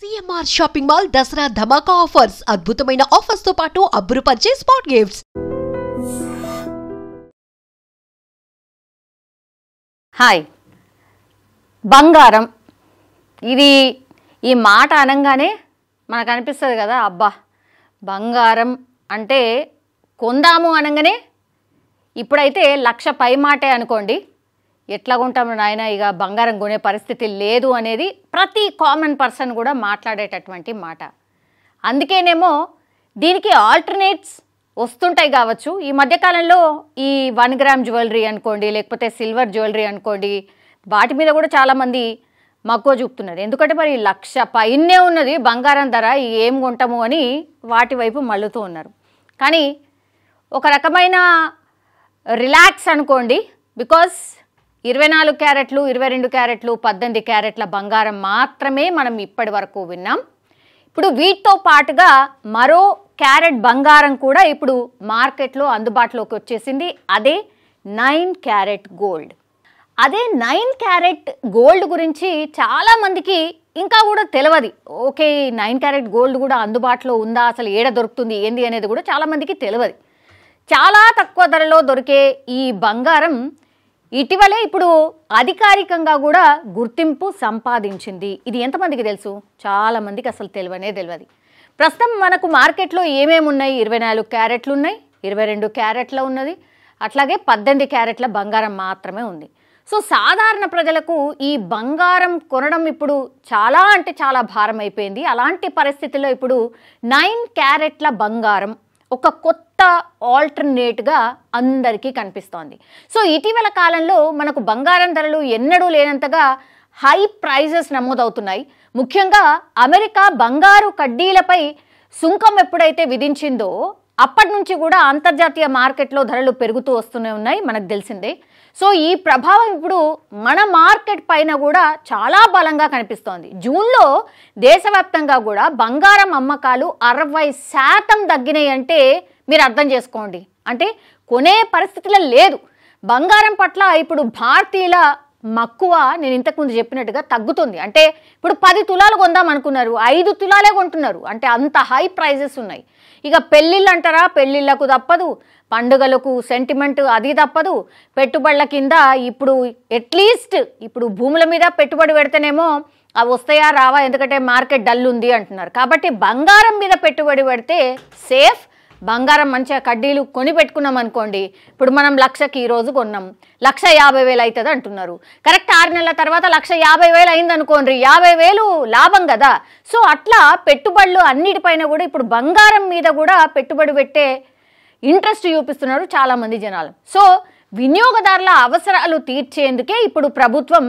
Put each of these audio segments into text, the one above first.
CMR shopping mall Dasara ధమాకా offers అద్భుతమైన offers తో పాటు అబ్బురుపరిచే స్పాట్ గిఫ్ట్స్. హాయ్, బంగారం ఇది ఈ మాట అనగానే మనకు అనిపిస్తుంది కదా, అబ్బా బంగారం అంటే కొందాము అనగానే ఇప్పుడైతే 1,00,000 పై మాటే అనుకోండి. ఎట్లా కొంటాము నాయన, ఇక బంగారం కొనే పరిస్థితి లేదు అనేది ప్రతి కామన్ పర్సన్ కూడా మాట్లాడేటటువంటి మాట. అందుకేనేమో దీనికి ఆల్టర్నేట్స్ వస్తుంటాయి కావచ్చు. ఈ మధ్యకాలంలో ఈ 1 గ్రామ్ జ్యువెలరీ అనుకోండి, లేకపోతే సిల్వర్ జ్యువెలరీ అనుకోండి, వాటి మీద కూడా చాలామంది మక్కువ చూపుతున్నారు. ఎందుకంటే మరి 1,00,000 పైనే ఉన్నది బంగారం ధర, ఏం కొంటాము అని వాటి వైపు మళ్ళుతూ ఉన్నారు. కానీ ఒక రకమైన రిలాక్స్ అనుకోండి, బికాస్ 24 క్యారెట్లు, 22 క్యారెట్లు, 18 క్యారెట్ల బంగారం మాత్రమే మనం ఇప్పటి వరకు విన్నాం. ఇప్పుడు వీటితో పాటుగా మరో క్యారెట్ బంగారం కూడా ఇప్పుడు మార్కెట్లో అందుబాటులోకి వచ్చేసింది. అదే 9 క్యారెట్ గోల్డ్. అదే 9 క్యారెట్ గోల్డ్ గురించి చాలామందికి ఇంకా కూడా తెలియదు. ఓకే, 9 క్యారెట్ గోల్డ్ కూడా అందుబాటులో ఉందా, అసలు ఏడ దొరుకుతుంది ఏంది అనేది కూడా చాలామందికి తెలియదు. చాలా తక్కువ ధరలో దొరికే ఈ బంగారం ఇటీవలే ఇప్పుడు అధికారికంగా కూడా గుర్తింపు సంపాదించింది. ఇది ఎంతమందికి తెలుసు? చాలామందికి అసలు తెలియదు. ప్రస్తుతం మనకు మార్కెట్లో ఏమేమి ఉన్నాయి? 24 క్యారెట్లు ఉన్నాయి, 22 క్యారెట్ల ఉన్నది, అట్లాగే 18 క్యారెట్ల బంగారం మాత్రమే ఉంది. సో సాధారణ ప్రజలకు ఈ బంగారం కొనడం ఇప్పుడు చాలా అంటే చాలా భారం అయిపోయింది. అలాంటి పరిస్థితుల్లో ఇప్పుడు 9 క్యారెట్ల బంగారం ఒక కొత్త ఆల్టర్నేట్గా అందరికీ కనిపిస్తోంది. సో ఇటీవల కాలంలో మనకు బంగారం ధరలు ఎన్నడూ లేనంతగా హై ప్రైజెస్ నమోదవుతున్నాయి. ముఖ్యంగా అమెరికా బంగారు కడ్డీలపై సుంకం ఎప్పుడైతే విధించిందో అప్పటి నుంచి కూడా అంతర్జాతీయ మార్కెట్లో ధరలు పెరుగుతూ వస్తూనే ఉన్నాయి, మనకు తెలిసిందే. సో ఈ ప్రభావం ఇప్పుడు మన మార్కెట్ పైన కూడా చాలా బలంగా కనిపిస్తోంది. జూన్లో దేశవ్యాప్తంగా కూడా బంగారం అమ్మకాలు 60% తగ్గినాయి అంటే మీరు అర్థం చేసుకోండి. అంటే కొనే పరిస్థితిలో లేదు. బంగారం పట్ల ఇప్పుడు భారతీయుల మక్కువ నేను ఇంతకుముందు చెప్పినట్టుగా తగ్గుతుంది. అంటే ఇప్పుడు 10 తులాలు కొందాం అనుకున్నారు, 5 తులాలే కొంటున్నారు. అంటే అంత హై ప్రైజెస్ ఉన్నాయి. ఇక పెళ్ళిళ్ళు అంటారా, పెళ్ళిళ్ళకు తప్పదు, పండుగలకు సెంటిమెంట్ అది తప్పదు, పెట్టుబడుల కింద ఇప్పుడు అట్లీస్ట్ ఇప్పుడు భూముల మీద పెట్టుబడి పెడితేనేమో అవి వస్తాయా రావా, ఎందుకంటే మార్కెట్ డల్ ఉంది అంటున్నారు. కాబట్టి బంగారం మీద పెట్టుబడి పెడితే సేఫ్. బంగారం మంచిగా కడ్డీలు కొని పెట్టుకున్నాం అనుకోండి, ఇప్పుడు మనం 1,00,000కి ఈరోజు కొన్నాం, 1,50,000 అవుతుంది అంటున్నారు. కరెక్ట్ 6 నెలల తర్వాత 1,50,000 అయింది అనుకోండి, 50,000 లాభం కదా. సో అట్లా పెట్టుబడులు అన్నిటిపైన కూడా ఇప్పుడు బంగారం మీద కూడా పెట్టుబడి పెట్టే ఇంట్రెస్ట్ చూపిస్తున్నారు చాలామంది జనాలు. సో వినియోగదారుల అవసరాలు తీర్చేందుకే ఇప్పుడు ప్రభుత్వం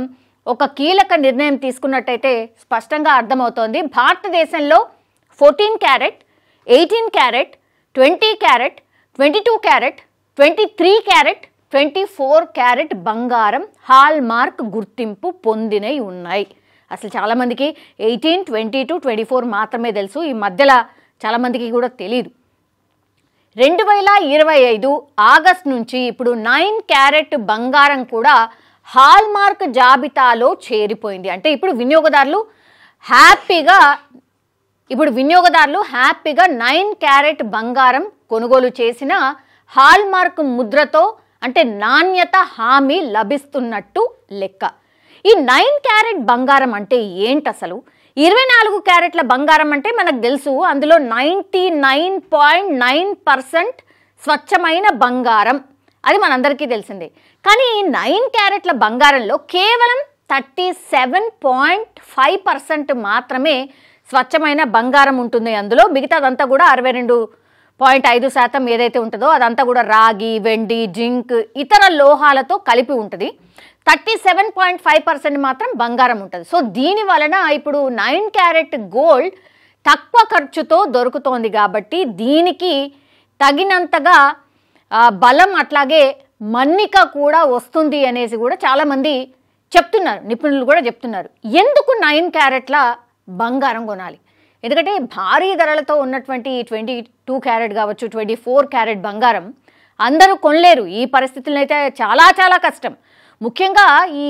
ఒక కీలక నిర్ణయం తీసుకున్నట్టయితే స్పష్టంగా అర్థమవుతోంది. భారతదేశంలో 14 carrot, 18 carrot, 20 carrot, 22 carrot, 23 carrot, 24 carrot బంగారం హాల్ మార్క్ గుర్తింపు పొందినవి ఉన్నాయి. అసలు చాలామందికి 18, 22, 24 మాత్రమే తెలుసు. ఈ మధ్యలో చాలామందికి కూడా తెలియదు. 2025 ఆగస్టు నుంచి ఇప్పుడు 9 క్యారెట్ బంగారం కూడా హాల్ మార్క్ జాబితాలో చేరిపోయింది. అంటే ఇప్పుడు వినియోగదారులు హ్యాపీగా 9 క్యారెట్ బంగారం కొనుగోలు చేసిన హాల్ మార్క్ ముద్రతో అంటే నాణ్యత హామీ లభిస్తున్నట్టు లెక్క. ఈ 9 క్యారెట్ బంగారం అంటే ఏంటి అసలు? 24 క్యారెట్ల బంగారం అంటే మనకు తెలుసు, అందులో 99.9% స్వచ్ఛమైన బంగారం, అది మనందరికీ తెలిసిందే. కానీ ఈ 9 క్యారెట్ల బంగారంలో కేవలం 37.5% మాత్రమే స్వచ్ఛమైన బంగారం ఉంటుంది. అందులో మిగతాదంతా కూడా 62.5% ఏదైతే ఉంటుందో అదంతా కూడా రాగి, వెండి, జింక్, ఇతర లోహాలతో కలిపి ఉంటుంది. 37.5% మాత్రం బంగారం ఉంటుంది. సో దీని వలన ఇప్పుడు 9 క్యారెట్ గోల్డ్ తక్కువ ఖర్చుతో దొరుకుతోంది. కాబట్టి దీనికి తగినంతగా బలం అట్లాగే మన్నిక కూడా వస్తుంది అనేసి కూడా చాలామంది చెప్తున్నారు, నిపుణులు కూడా చెప్తున్నారు. ఎందుకు 9 క్యారెట్ల బంగారం కొనాలి? ఎందుకంటే భారీ ధరలతో ఉన్నటువంటి 22 క్యారెట్ కావచ్చు, 24 క్యారెట్ బంగారం అందరూ కొనలేరు. ఈ పరిస్థితులను అయితే చాలా చాలా కష్టం. ముఖ్యంగా ఈ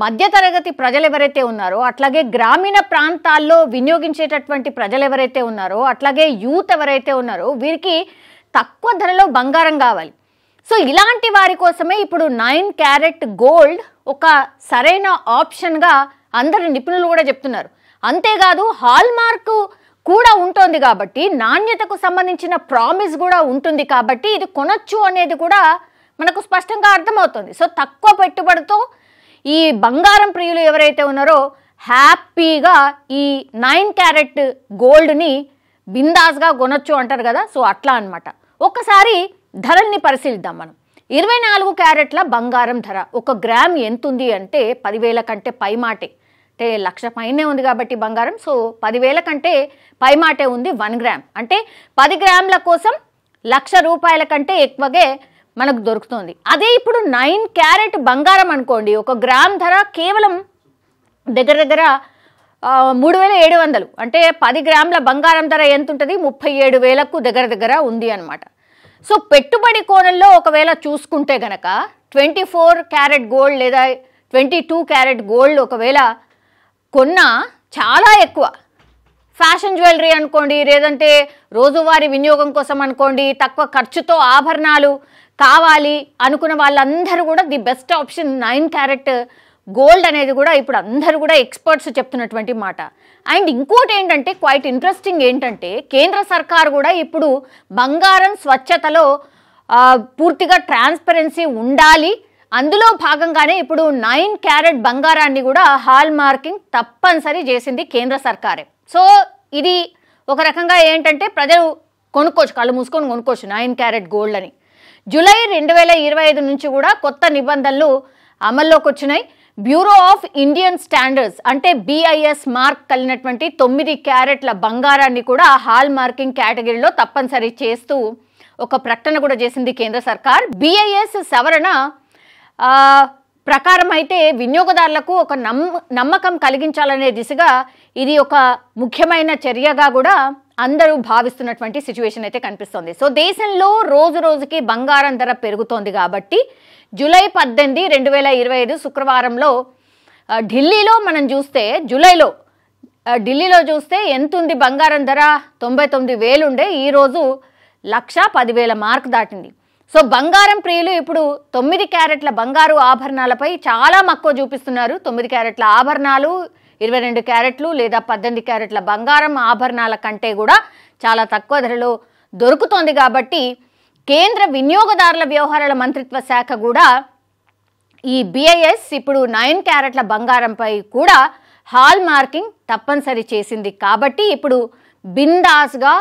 మధ్యతరగతి ప్రజలు ఎవరైతే ఉన్నారో, అట్లాగే గ్రామీణ ప్రాంతాల్లో వినియోగించేటటువంటి ప్రజలు ఎవరైతే ఉన్నారో, అట్లాగే యూత్ ఎవరైతే ఉన్నారో వీరికి తక్కువ ధరలో బంగారం కావాలి. సో ఇలాంటి వారి కోసమే ఇప్పుడు 9 క్యారెట్ గోల్డ్ ఒక సరైన ఆప్షన్గా అందరు నిపుణులు కూడా చెప్తున్నారు. అంతేకాదు హాల్ మార్క్ కూడా ఉంటుంది కాబట్టి, నాణ్యతకు సంబంధించిన ప్రామిస్ కూడా ఉంటుంది కాబట్టి ఇది కొనొచ్చు అనేది కూడా మనకు స్పష్టంగా అర్థమవుతుంది. సో తక్కువ పెట్టుబడితో ఈ బంగారం ప్రియులు ఎవరైతే ఉన్నారో హ్యాపీగా ఈ 9 క్యారెట్ గోల్డ్ని బిందాస్గా కొనొచ్చు అంటారు కదా, సో అట్లా అనమాట. ఒక్కసారి ధరల్ని పరిశీలిద్దాం మనం. 24 క్యారెట్ల బంగారం ధర 1 గ్రామ్ ఎంత ఉంది అంటే 10,000 కంటే పైమాటే, అంటే 1,00,000 పైనే ఉంది కాబట్టి బంగారం, సో 10,000 కంటే పైమాటే ఉంది 1 గ్రామ్. అంటే 10 గ్రాముల కోసం 1,00,000 రూపాయల కంటే ఎక్కువగే మనకు దొరుకుతుంది. అదే ఇప్పుడు 9 క్యారెట్ బంగారం అనుకోండి, 1 గ్రామ్ ధర కేవలం దగ్గర 3,700, అంటే 10 గ్రాముల బంగారం ధర ఎంత ఉంటుంది, 37,000కు దగ్గర ఉంది అనమాట. సో పెట్టుబడి కోణంలో ఒకవేళ చూసుకుంటే గనక 24 క్యారెట్ గోల్డ్ లేదా 22 క్యారెట్ గోల్డ్ ఒకవేళ కొన్నా చాలా ఎక్కువ. ఫ్యాషన్ జ్యువెలరీ అనుకోండి, లేదంటే రోజువారీ వినియోగం కోసం అనుకోండి, తక్కువ ఖర్చుతో ఆభరణాలు కావాలి అనుకున్న వాళ్ళందరూ కూడా the best option 9 carat gold అనేది కూడా ఇప్పుడు అందరూ కూడా ఎక్స్పర్ట్స్ చెప్తున్నటువంటి మాట. అండ్ ఇంకోటి ఏంటంటే క్వైట్ ఇంట్రెస్టింగ్ ఏంటంటే కేంద్ర సర్కార్ కూడా ఇప్పుడు బంగారం స్వచ్ఛతలో పూర్తిగా ట్రాన్స్పరెన్సీ ఉండాలి, అందులో భాగంగానే ఇప్పుడు 9 క్యారెట్ బంగారాన్ని కూడా హాల్ మార్కింగ్ తప్పనిసరి చేసింది కేంద్ర సర్కారే. సో ఇది ఒక రకంగా ఏంటంటే ప్రజలు కొనుక్కోవచ్చు, కళ్ళు మూసుకొని కొనుక్కోవచ్చు 9 క్యారెట్ గోల్డ్ అని. జూలై 2025 నుంచి కూడా కొత్త నిబంధనలు అమల్లోకి వచ్చినాయి. బ్యూరో ఆఫ్ ఇండియన్ స్టాండర్డ్స్ అంటే BIS మార్క్ కలిగినటువంటి 9 క్యారెట్ల బంగారాన్ని కూడా హాల్ మార్కింగ్ కేటగిరీలో తప్పనిసరి చేస్తూ ఒక ప్రకటన కూడా చేసింది కేంద్ర సర్కార్. BIS సవరణ ప్రకారం అయితే వినియోగదారులకు ఒక నమ్మకం కలిగించాలనే దిశగా ఇది ఒక ముఖ్యమైన చర్యగా కూడా అందరూ భావిస్తున్నటువంటి సిచ్యువేషన్ అయితే కనిపిస్తోంది. సో దేశంలో రోజు రోజుకి బంగారం ధర పెరుగుతోంది కాబట్టి జూలై 18, 2025 శుక్రవారంలో ఢిల్లీలో మనం చూస్తే ఢిల్లీలో చూస్తే ఎంత ఉంది బంగారం ధర, 99,000 ఉండే, ఈరోజు 1,10,000 మార్క్ దాటింది. సో బంగారం ప్రియులు ఇప్పుడు 9 క్యారెట్ల బంగారు ఆభరణాలపై చాలా మక్కువ చూపిస్తున్నారు. 9 క్యారెట్ల ఆభరణాలు 22 క్యారెట్లు లేదా 18 క్యారెట్ల బంగారం ఆభరణాల కంటే కూడా చాలా తక్కువ ధరలో దొరుకుతోంది కాబట్టి కేంద్ర వినియోగదారుల వ్యవహారాల మంత్రిత్వ శాఖ కూడా ఈ BIS ఇప్పుడు 9 క్యారెట్ల బంగారంపై కూడా హాల్ మార్కింగ్ తప్పనిసరి చేసింది. కాబట్టి ఇప్పుడు బిందాస్గా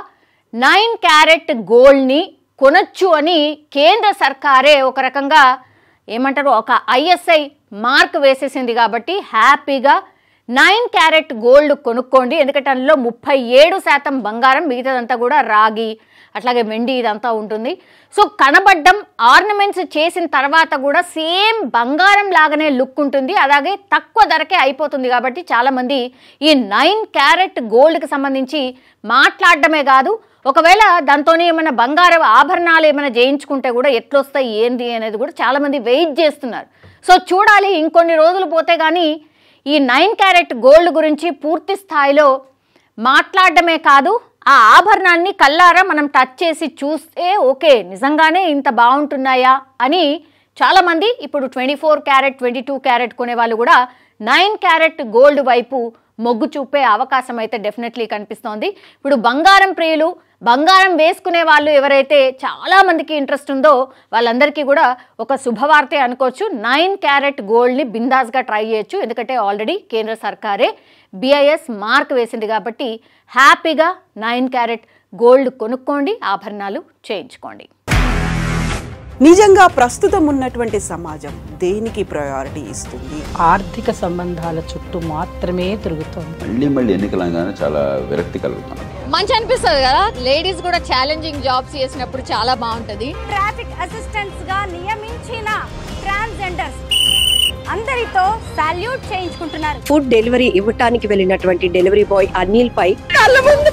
9 క్యారెట్ గోల్డ్ని కొనొచ్చు అని కేంద్ర సర్కారే ఒక రకంగా ఏమంటారు ఒక ISI మార్క్ వేసేసింది. కాబట్టి హ్యాపీగా 9 క్యారెట్ గోల్డ్ కొనుక్కోండి. ఎందుకంటే అందులో 37% బంగారం, మిగతాదంతా కూడా రాగి అట్లాగే వెండి ఇదంతా ఉంటుంది. సో కనబడ్డం ఆర్నమెంట్స్ చేసిన తర్వాత కూడా సేమ్ బంగారం లాగానే లుక్ ఉంటుంది, అలాగే తక్కువ ధరకే అయిపోతుంది. కాబట్టి చాలామంది ఈ 9 క్యారెట్ గోల్డ్కి సంబంధించి మాట్లాడడమే కాదు, ఒకవేళ దాంతోనే ఏమైనా బంగారం ఆభరణాలు ఏమైనా చేయించుకుంటే కూడా ఎట్లొస్తాయి ఏంది అనేది కూడా చాలామంది వెయిట్ చేస్తున్నారు. సో చూడాలి, ఇంకొన్ని రోజులు పోతే కానీ ఈ 9 క్యారెట్ గోల్డ్ గురించి పూర్తి స్థాయిలో మాట్లాడడమే కాదు, ఆ ఆభరణాన్ని కల్లారా మనం టచ్ చేసి చూస్తే ఓకే నిజంగానే ఇంత బాగుంటున్నాయా అని చాలామంది ఇప్పుడు 24 క్యారెట్ 22 క్యారెట్ కొనే వాళ్ళు కూడా 9 క్యారెట్ గోల్డ్ వైపు మొగ్గు చూపే అవకాశం అయితే డెఫినెట్లీ కనిపిస్తోంది. ఇప్పుడు బంగారం ప్రియులు, బంగారం వేసుకునే వాళ్ళు ఎవరైతే చాలా మందికి ఇంట్రెస్ట్ ఉందో వాళ్ళందరికీ కూడా ఒక శుభవార్తే అనుకోవచ్చు. 9 క్యారెట్ గోల్డ్ని బిందాస్గా ట్రై చేయొచ్చు. ఎందుకంటే ఆల్రెడీ కేంద్ర సర్కారే BIS మార్క్ వేసింది కాబట్టి హ్యాపీగా 9 క్యారెట్ గోల్డ్ కొనుక్కోండి, ఆభరణాలు చేయించుకోండి. నిజంగా ప్రస్తుతం ఉన్నటువంటి సమాజం దేనికి ప్రయారిటీ ఇస్తుంది? ఆర్థిక సంబంధాల చుట్టూ మాత్రమే తిరుగుతుంది. మళ్ళీ ఎన్నికలంగానే చాలా విరక్తి కలుగుతున్నాం. మంచి అనిపిస్తుంది కదా, లేడీస్ కూడా ఛాలెంజింగ్ జాబ్స్ చేసినప్పుడు చాలా బాగుంటది. ట్రాఫిక్ అసిస్టెంట్స్ గా నియమించిన ట్రాన్స్జెండర్స్ అందరితో సాల్యూట్ చేయించుకుంటున్నారు. ఫుడ్ డెలివరీ ఇవ్వటానికి వెళ్ళినటువంటి డెలివరీ బాయ్ అనిల్ పై కళ్ళ ముందు